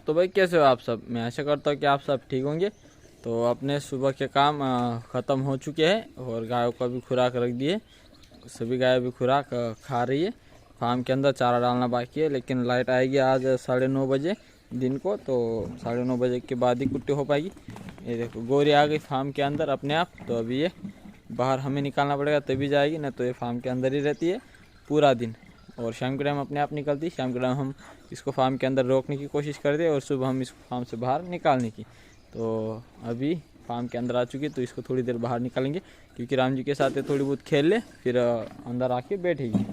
तो भाई कैसे हो आप सब? मैं आशा करता हूँ कि आप सब ठीक होंगे। तो अपने सुबह के काम ख़त्म हो चुके हैं और गायों को भी खुराक रख दिए। सभी गाय भी खुराक खा रही है। फार्म के अंदर चारा डालना बाकी है, लेकिन लाइट आएगी आज 9:30 बजे दिन को, तो 9:30 बजे के बाद ही कुट्टी हो पाएगी। ये देखो गोरी आ गई फार्म के अंदर अपने आप। तो अभी ये बाहर हमें निकालना पड़ेगा तभी जाएगी, नहीं तो ये फार्म के अंदर ही रहती है पूरा दिन। और शाम के टाइम अपने आप निकलती। शाम के टाइम हम इसको फार्म के अंदर रोकने की कोशिश करते और सुबह हम इसको फार्म से बाहर निकालने की। तो अभी फार्म के अंदर आ चुकी है, तो इसको थोड़ी देर बाहर निकालेंगे क्योंकि राम जी के साथ ये थोड़ी बहुत खेल ले, फिर अंदर आके बैठेगी।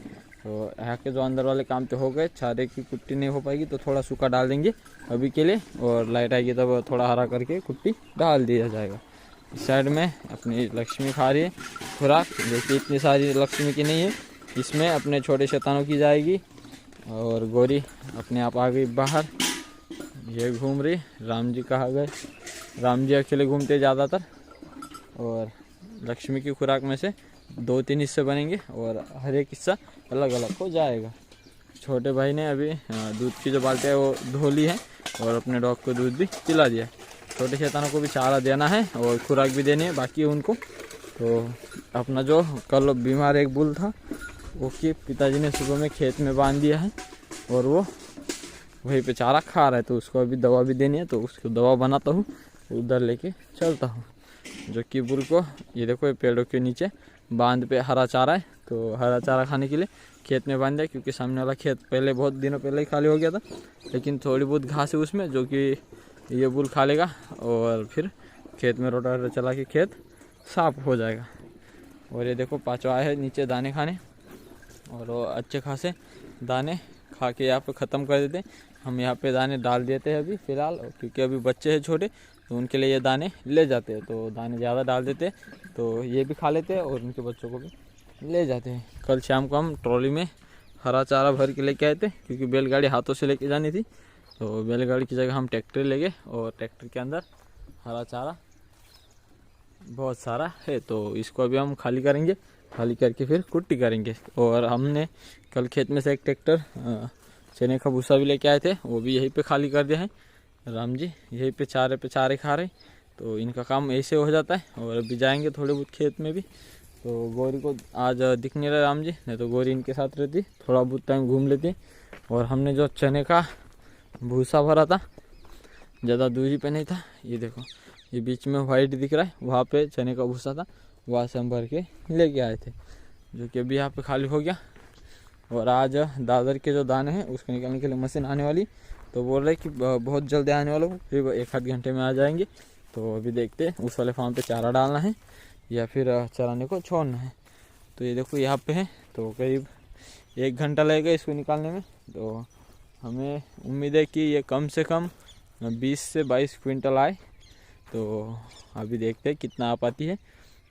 तो यहाँ के जो अंदर वाले काम तो हो गए, चारे की कुट्टी नहीं हो पाएगी तो थोड़ा सूखा डाल देंगे अभी के लिए, और लाइट आएगी तब थोड़ा हरा करके कुट्टी डाल दिया जाएगा। इस साइड में अपनी लक्ष्मी खा रही है खुराक, जो कि इतनी सारी लक्ष्मी की नहीं है, इसमें अपने छोटे शैतानों की जाएगी। और गोरी अपने आप आ गई बाहर, ये घूम रही। राम जी कहाँ गए? राम जी अकेले घूमते ज़्यादातर। और लक्ष्मी की खुराक में से 2-3 हिस्से बनेंगे और हर एक हिस्सा अलग अलग हो जाएगा। छोटे भाई ने अभी दूध की जो बाल्टी है वो धो ली है और अपने डॉग को दूध भी पिला दिया है। छोटे शैतानों को भी चारा देना है और खुराक भी देनी है बाकी उनको। तो अपना जो कल बीमार एक बुल था वो कि पिताजी ने सुबह में खेत में बांध दिया है और वो वहीं पे चारा खा रहा है, तो उसको अभी दवा भी देनी है। तो उसको दवा बनाता हूँ, उधर लेके चलता हूँ। जो कि बुल को ये देखो ये पेड़ों के नीचे बांध पे हरा चारा है, तो हरा चारा खाने के लिए खेत में बांध दिया, क्योंकि सामने वाला खेत पहले बहुत दिनों पहले ही खाली हो गया था, लेकिन थोड़ी बहुत घास है उसमें जो कि ये बुल खा लेगा और फिर खेत में रोटावेटर चला के खेत साफ हो जाएगा। और ये देखो पाँचवा आया है नीचे दाने खाने, और वो अच्छे खासे दाने खा के यहाँ पे ख़त्म कर देते। हम यहाँ पे दाने डाल देते हैं अभी फ़िलहाल, क्योंकि अभी बच्चे हैं छोटे, तो उनके लिए ये दाने ले जाते हैं। तो दाने ज़्यादा डाल देते हैं तो ये भी खा लेते हैं और उनके बच्चों को भी ले जाते हैं। कल शाम को हम ट्रॉली में हरा चारा भर के लेके आए थे, क्योंकि बैलगाड़ी हाथों से लेके जानी थी। तो बैलगाड़ी की जगह हम ट्रैक्टर ले गए और ट्रैक्टर के अंदर हरा चारा बहुत सारा है, तो इसको अभी हम खाली करेंगे। खाली करके फिर कुट्टी करेंगे। और हमने कल खेत में से एक ट्रैक्टर चने का भूसा भी लेके आए थे, वो भी यहीं पे खाली कर दिया है। राम जी यहीं पे चारे खा रहे, तो इनका काम ऐसे हो जाता है। और अभी जाएंगे थोड़े बहुत खेत में भी। तो गौरी को आज दिख नहीं रहा राम जी, नहीं तो गौरी इनके साथ रहती, थोड़ा बहुत टाइम घूम लेती। और हमने जो चने का भूसा भरा था, ज़्यादा दूरी पे नहीं था, ये देखो ये बीच में वाइट दिख रहा है, वहाँ पे चने का भूसा था, वहाँ से हम भर के लेके आए थे, जो कि अभी यहाँ पे खाली हो गया। और आज दादर के जो दाने हैं उसको निकालने के लिए मशीन आने वाली, तो बोल रहे कि बहुत जल्दी आने वाला हूँ, करीब 1-8 घंटे में आ जाएंगे। तो अभी देखते हैं उस वाले फार्म पे चारा डालना है या फिर चराने को छोड़ना है। तो ये देखो यहाँ पे है, तो करीब 1 घंटा लगेगा इसको निकालने में। तो हमें उम्मीद है कि ये कम से कम 20 से 22 क्विंटल आए। तो अभी देखते हैं कितना आ पाती है।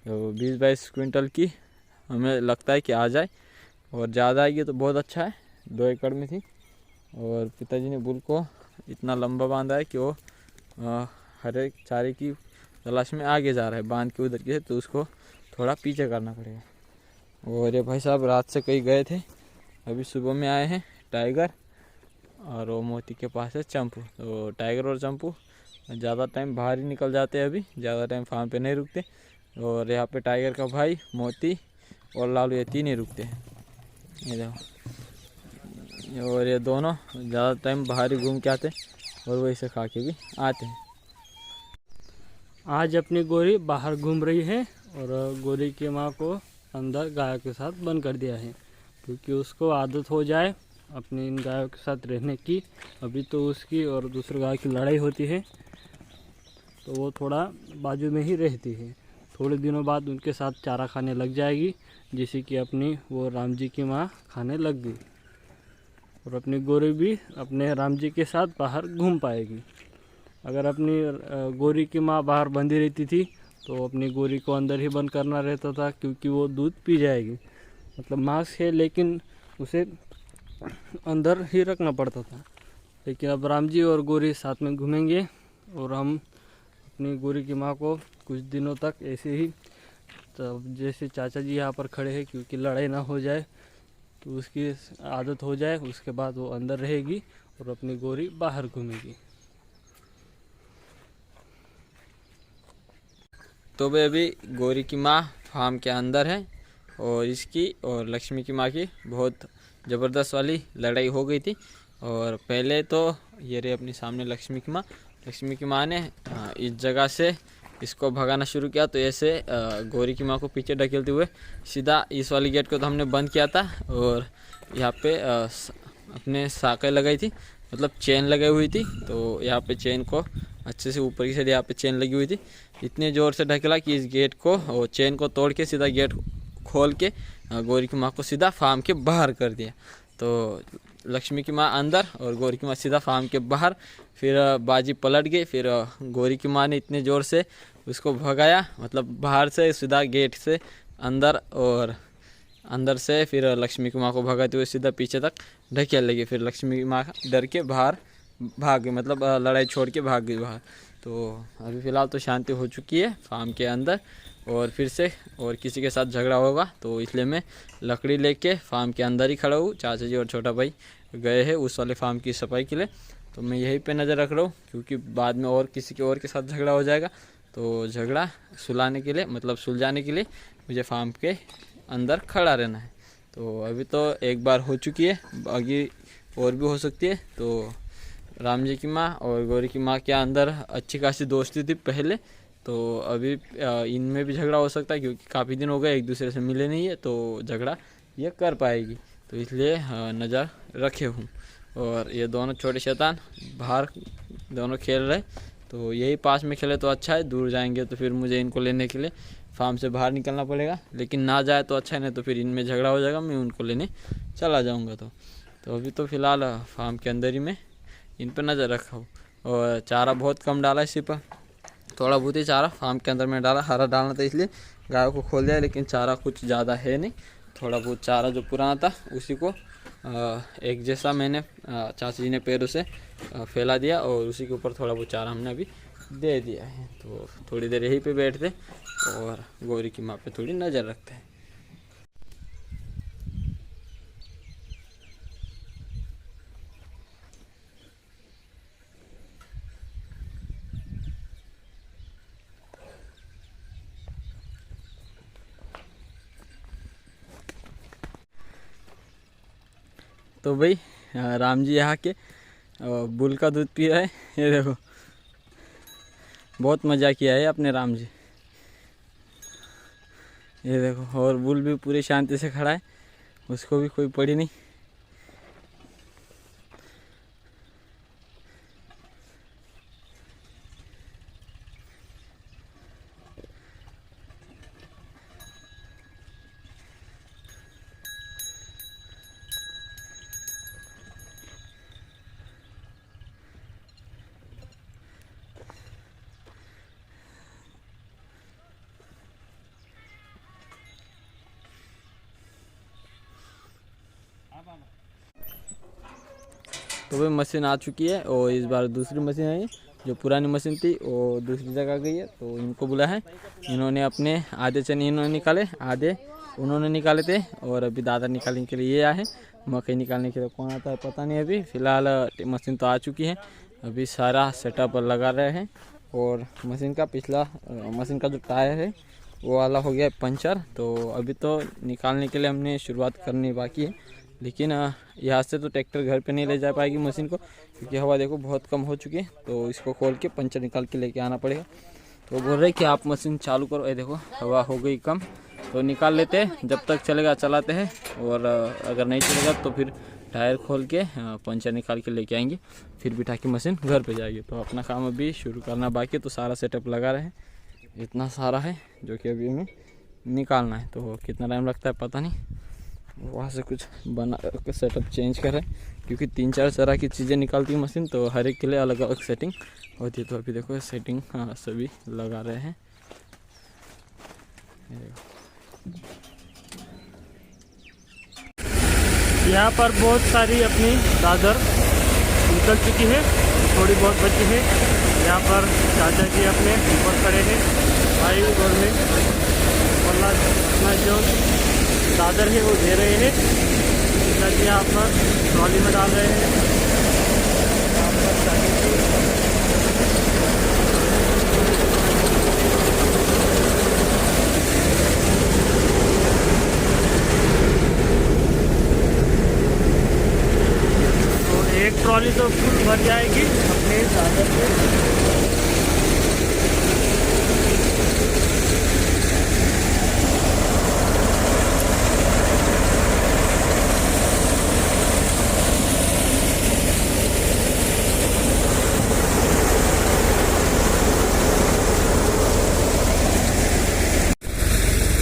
तो 20-22 क्विंटल की हमें लगता है कि आ जाए, और ज़्यादा आएगी तो बहुत अच्छा है। 2 एकड़ में थी और पिताजी ने बुल को इतना लंबा बांधा है कि वो हर एक चारे की तलाश में आगे जा रहा है, बांध के उधर के, तो उसको थोड़ा पीछे करना पड़ेगा। और ये भाई साहब रात से कहीं गए थे, अभी सुबह में आए हैं। टाइगर और वो मोती के पास है चंपू। तो टाइगर और चंपू ज़्यादा टाइम बाहर ही निकल जाते हैं, अभी ज़्यादा टाइम फार्म पे नहीं रुकते। और यहाँ पे टाइगर का भाई मोती और लालू ये 3 ही रुकते हैं, ये देखो। और ये दोनों ज़्यादा टाइम बाहर ही घूम के आते और वही से खा के भी आते हैं। आज अपनी गोरी बाहर घूम रही है और गोरी की माँ को अंदर गायों के साथ बंद कर दिया है, क्योंकि उसको आदत हो जाए अपनी इन गायों के साथ रहने की। अभी तो उसकी और दूसरे गाय की लड़ाई होती है, तो वो थोड़ा बाजू में ही रहती है। थोड़े दिनों बाद उनके साथ चारा खाने लग जाएगी, जिसे कि अपनी वो राम जी की माँ खाने लग गई। और अपनी गोरी भी अपने राम जी के साथ बाहर घूम पाएगी। अगर अपनी गोरी की माँ बाहर बंधी रहती थी तो अपनी गोरी को अंदर ही बंद करना रहता था, क्योंकि वो दूध पी जाएगी। मतलब मास्क है लेकिन उसे अंदर ही रखना पड़ता था। लेकिन अब राम जी और गोरी साथ में घूमेंगे और हम अपनी गोरी की माँ को कुछ दिनों तक ऐसे ही, तो जैसे चाचा जी यहाँ पर खड़े हैं, क्योंकि लड़ाई ना हो जाए, तो उसकी आदत हो जाए, उसके बाद वो अंदर रहेगी और अपनी गोरी बाहर घूमेगी। तो भाई अभी गौरी की माँ फार्म के अंदर है और इसकी और लक्ष्मी की माँ की बहुत ज़बरदस्त वाली लड़ाई हो गई थी। और पहले तो ये रही अपनी सामने लक्ष्मी की माँ ने इस जगह से इसको भगाना शुरू किया। तो ऐसे गौरी की माँ को पीछे ढकेलते हुए सीधा इस वाली गेट को तो हमने बंद किया था और यहाँ पे अपने साँकें लगाई थी, मतलब चेन लगाई हुई थी। तो यहाँ पे चेन को अच्छे से ऊपर की साइड यहाँ पे चेन लगी हुई थी, इतने ज़ोर से ढकेला कि इस गेट को और चेन को तोड़ के सीधा गेट खोल के गौरी की माँ को सीधा फार्म के बाहर कर दिया। तो लक्ष्मी की माँ अंदर और गौरी की माँ सीधा फार्म के बाहर। फिर बाजी पलट गई। फिर गौरी की माँ ने इतने ज़ोर से उसको भगाया, मतलब बाहर से सीधा गेट से अंदर और अंदर से फिर लक्ष्मी की माँ को भगाते हुए सीधा पीछे तक ढकेल लगी। फिर लक्ष्मी की माँ डर के बाहर भाग गई, मतलब लड़ाई छोड़ के भाग गई बाहर। तो अभी फ़िलहाल तो शांति हो चुकी है फार्म के अंदर और फिर से और किसी के साथ झगड़ा होगा तो इसलिए मैं लकड़ी लेके फार्म के अंदर ही खड़ा हूँ। चाचा जी और छोटा भाई गए हैं उस वाले फार्म की सफाई के लिए, तो मैं यहीं पे नज़र रख रहा हूँ क्योंकि बाद में और किसी के और के साथ झगड़ा हो जाएगा। तो झगड़ा सुलाने के लिए, मतलब सुलझाने के लिए मुझे फार्म के अंदर खड़ा रहना है। तो अभी तो एक बार हो चुकी है, आगे और भी हो सकती है। तो राम जी की माँ और गौरी की माँ के अंदर अच्छी खासी दोस्ती थी पहले, तो अभी इनमें भी झगड़ा हो सकता है क्योंकि काफ़ी दिन हो गए एक दूसरे से मिले नहीं है, तो झगड़ा ये कर पाएगी। तो इसलिए नज़र रखे हूँ। और ये दोनों छोटे शैतान बाहर दोनों खेल रहे, तो यही पास में खेले तो अच्छा है, दूर जाएंगे तो फिर मुझे इनको लेने के लिए फार्म से बाहर निकलना पड़ेगा। लेकिन ना जाए तो अच्छा है, नहीं तो फिर इनमें झगड़ा हो जाएगा, मैं उनको लेने चला जाऊँगा। तो अभी तो फ़िलहाल फार्म के अंदर ही मैं इन पर नज़र रखा हूँ। और चारा बहुत कम डाला है, सिर्फ थोड़ा बहुत ही चारा फार्म के अंदर में डाला। हरा डालना था इसलिए गायों को खोल दिया, लेकिन चारा कुछ ज़्यादा है नहीं। थोड़ा बहुत चारा जो पुराना था उसी को एक जैसा मैंने चाचा जी ने पैरों से फैला दिया और उसी के ऊपर थोड़ा बहुत चारा हमने अभी दे दिया है। तो थोड़ी देर यहीं पे बैठते और गौरी की माँ पे थोड़ी नज़र रखते हैं। तो भाई राम जी यहाँ के बुल का दूध पी रहे हैं, ये देखो बहुत मज़ा किया है अपने राम जी, ये देखो। और बुल भी पूरी शांति से खड़ा है, उसको भी कोई पड़ी नहीं। तो भाई मशीन आ चुकी है और इस बार दूसरी मशीन आई, जो पुरानी मशीन थी वो दूसरी जगह गई है। तो इनको बुलाया है, इन्होंने अपने आधे चने इन्होंने निकाले, आधे उन्होंने निकाले थे और अभी दादा निकालने के लिए ये आए। मकई निकालने के लिए कौन आता है पता नहीं। अभी फ़िलहाल मशीन तो आ चुकी है, अभी सारा सेटअप लगा रहे हैं। और मशीन का पिछला मशीन का जो टायर है वो वाला हो गया है पंचर। तो अभी तो निकालने के लिए हमने शुरुआत करनी बाकी है, लेकिन यहाँ से तो ट्रैक्टर घर पे नहीं ले जा पाएगी मशीन को, क्योंकि हवा देखो बहुत कम हो चुकी है। तो इसको खोल के पंचर निकाल के लेके आना पड़ेगा। तो बोल रहे कि आप मशीन चालू करो, ये देखो हवा हो गई कम, तो निकाल लेते हैं, जब तक चलेगा चलाते हैं। और अगर नहीं चलेगा तो फिर टायर खोल के पंचर निकाल के लेके आएंगे, फिर बिठा के मशीन घर पे जाएगी। तो अपना काम अभी शुरू करना बाकी है, तो सारा सेटअप लगा रहे हैं, इतना सारा है जो कि अभी हमें निकालना है। तो कितना टाइम लगता है पता नहीं, वहाँ से कुछ बना सेटअप चेंज कर रहे हैं, क्योंकि 3-4 तरह की चीज़ें निकालती है मशीन, तो हर एक के लिए अलग अलग सेटिंग होती है। तो अभी देखो सेटिंग सभी लगा रहे हैं। यहाँ पर बहुत सारी अपनी दादर निकल चुकी है, थोड़ी बहुत बची है। यहाँ पर चाचा जी अपने ऊपर खड़े हैं, भाई और मैं अपना जो दादर है वो दे रहे हैं। चाचा यहाँ पर ट्रॉली में डाल रहे हैं। यहाँ पर चाचा जी तो फुल भर जाएगी अपने दादर से।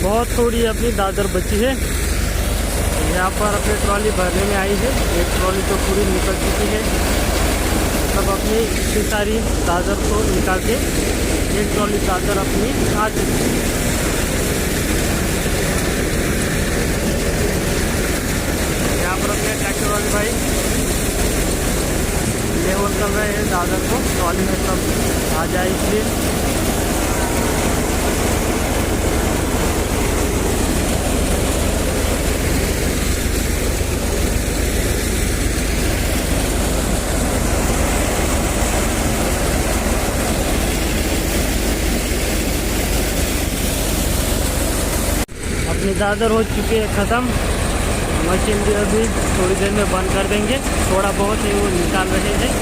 बहुत थोड़ी अपनी दादर बची है। यहाँ पर अपनी ट्रॉली भरने में आई है, एक ट्रॉली तो पूरी निकल चुकी है। सब अपनी इतनी सारी दादर को निकाल के एक ट्रॉली दादर अपनी आ चुकी है। यहाँ पर अपने ट्रैक्टर वाले भाई लेवल कर रहे हैं दादर को, ट्रॉली में सब आ जाए इसलिए। अपनी दादर हो चुकी है ख़त्म। मशीन भी अभी थोड़ी देर में बंद कर देंगे, थोड़ा बहुत ही वो निकाल रहे हैं।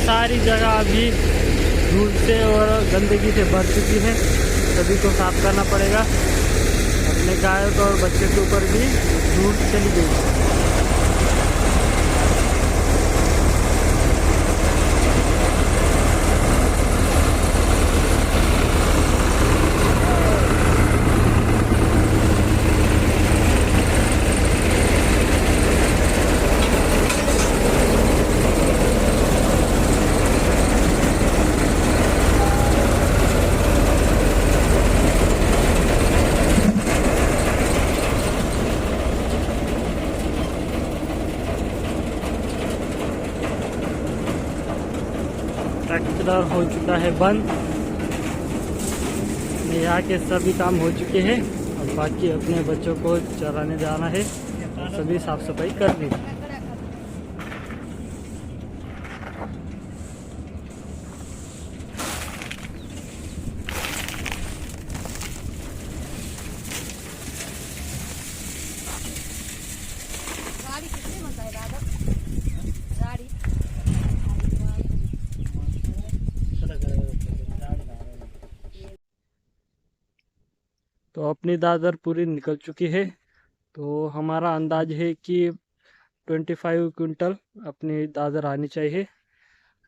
सारी जगह अभी धूल से और गंदगी से भर चुकी है, सभी को साफ करना पड़ेगा। अपने गायों को और बच्चे के ऊपर भी धूल चली गई। ट्रैक्टर हो चुका है बंद। यहाँ के सभी काम हो चुके हैं, और बाकी अपने बच्चों को चराने जाना है, सभी साफ सफाई कर ली। तो अपनी दादर पूरी निकल चुकी है। तो हमारा अंदाज है कि 25 क्विंटल अपनी दादर आनी चाहिए।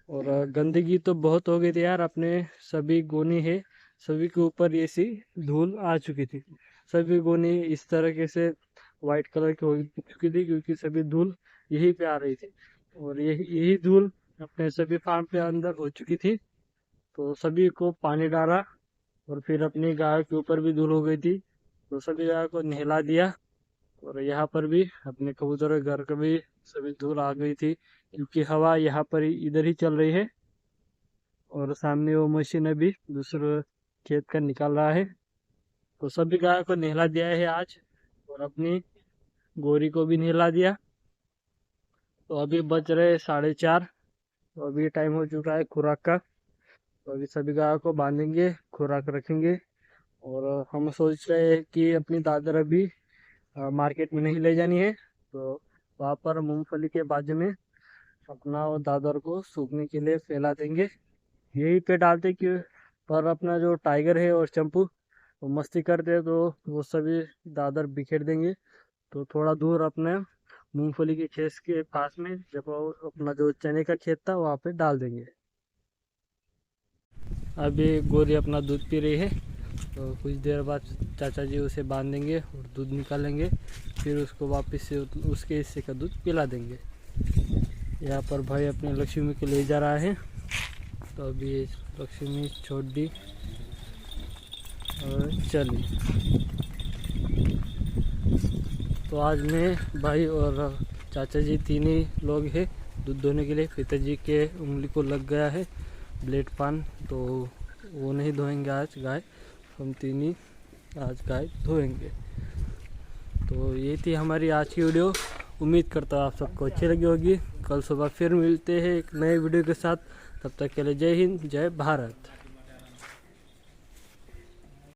और गंदगी तो बहुत हो गई थी यार, अपने सभी गोनी है, सभी के ऊपर ये सी धूल आ चुकी थी। सभी गोनी इस तरीके से वाइट कलर की हो चुकी थी, क्योंकि सभी धूल यहीं पे आ रही थी। और यही धूल अपने सभी फार्म पे अंदर हो चुकी थी। तो सभी को पानी डाला, और फिर अपनी गाय के ऊपर भी धूल हो गई थी, तो सभी गाय को नहला दिया। और यहाँ पर भी अपने कबूतर घर का भी सभी धूल आ गई थी, क्योंकि हवा यहाँ पर इधर ही चल रही है। और सामने वो मशीन अभी दूसरे खेत का निकाल रहा है। तो सभी गाय को नहला दिया है आज, और अपनी गोरी को भी नहला दिया। तो अभी बज रहे 4:30। तो अभी टाइम हो चुका है खुराक का। तो अभी सभी गायों को बांधेंगे, खुराक रखेंगे। और हम सोच रहे हैं कि अपनी दादर अभी मार्केट में नहीं ले जानी है, तो वहाँ पर मूंगफली के बाजू में अपना वो दादर को सूखने के लिए फैला देंगे, यहीं पे डालते कि पर अपना जो टाइगर है और चंपू वो मस्ती करते हैं, तो वो सभी दादर बिखेर देंगे। तो थोड़ा दूर अपने मूंगफली के खेत के पास में, जब अपना जो चने का खेत था वहाँ पे डाल देंगे। अभी गोरी अपना दूध पी रही है, तो कुछ देर बाद चाचा जी उसे बांधेंगे और दूध निकालेंगे, फिर उसको वापस से उसके हिस्से का दूध पिला देंगे। यहाँ पर भाई अपनी लक्ष्मी को ले जा रहा है। तो अभी लक्ष्मी छोड़ दी और चली। तो आज मैं भाई और चाचा जी तीन ही लोग हैं दूध धोने के लिए। पिताजी के उंगली को लग गया है ब्लेड पान, तो वो नहीं धोएंगे आज गाय, हम तीन ही आज गाय धोएंगे। तो ये थी हमारी आज की वीडियो। उम्मीद करता हूँ आप सबको अच्छी लगी होगी। कल सुबह फिर मिलते हैं एक नए वीडियो के साथ। तब तक के लिए जय हिंद, जय भारत।